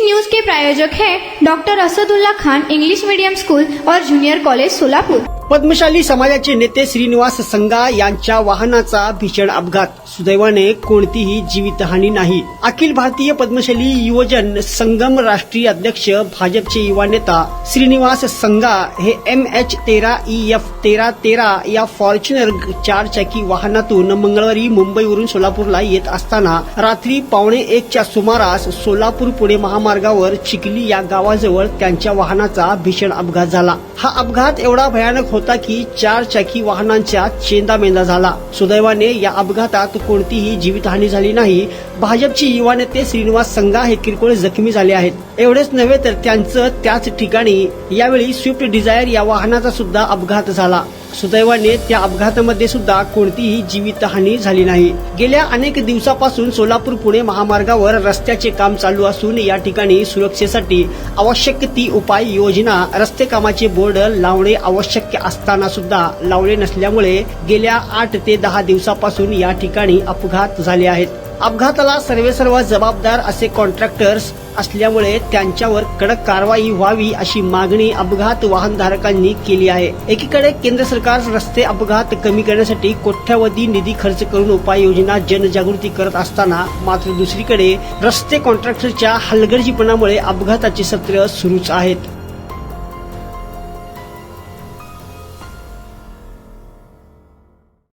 News के प्रायोजक हैं doctor Asadullah Khan English medium school और जूनियर कॉलेज सोलापुर। पद्मशाली समाजाचे नेते श्रीनिवास संगा यांच्या वाहनाचा भीषण अपघात, सुदैवाने कोणतीही जीवितहानी नाही। अखिल भारतीय पद्मशाली युवजन संगम राष्ट्रीय अध्यक्ष भाजपचे युवा नेता श्रीनिवास संगा हे MH13EF1313 या फॉर्च्युनर 4 चाकी वाहनातून मंगळवारी मुंबईवरून सोलापूरला येत असताना रात्री 12:15च्या सुमारास सोलापूर पुणे महामार्गावर चिखली या गावाजवळ त्यांच्या वाहनाचा भीषण अपघात झाला। हा अपघात एवढा भयानक होता की 4 चाकी वाहनांचा चेंदामेंदा झाला। सुदैवाने या अपघातात कोणतीही जीवितहानी झाली नाही। भाजपचे युवा नेते श्रीनिवास संगा हे किरकोळ जखमी झाले आहेत। एवढेच नव्हे तर त्यांचं त्याच ठिकाणी यावेळी स्विफ्ट डिझायर या वाहनाचा सुद्धा अपघात झाला। सुदैवाने त्या अपघातामध्ये सुद्धा कोणतीही जीवितहानी झाली नाही। गेल्या अनेक दिवसापासून सोलापूर पुणे महामार्गावर रस्त्याचे काम चालू असून या ठिकाणी सुरक्षेसाठी आवश्यक ती उपाय योजना रस्ते कामाचे बोर्ड लावणे आवश्यक असताना सुद्धा लावले नसल्यामुळे गेल्या 8 ते 10 दिवसापासून या ठिकाणी अपघात झाले आहेत। अपघाताला सर्वेसर्वा जबाबदार असे कॉन्ट्रॅक्टर्स असल्यामुळे त्यांच्यावर कडक कारवाई व्हावी अशी मागणी अपघात वाहनधारकांनी केली आहे। एकीकडे केंद्र सरकार रस्ते अपघात कमी करण्यासाठी कोट्यवधी निधी खर्च करून उपाययोजना जनजागृती करत असताना मात्र दुसरीकडे रस्ते कॉन्ट्रॅक्टरच्या हलगर्जीपणामुळे अपघाताचे सत्र सुरूच आहेत।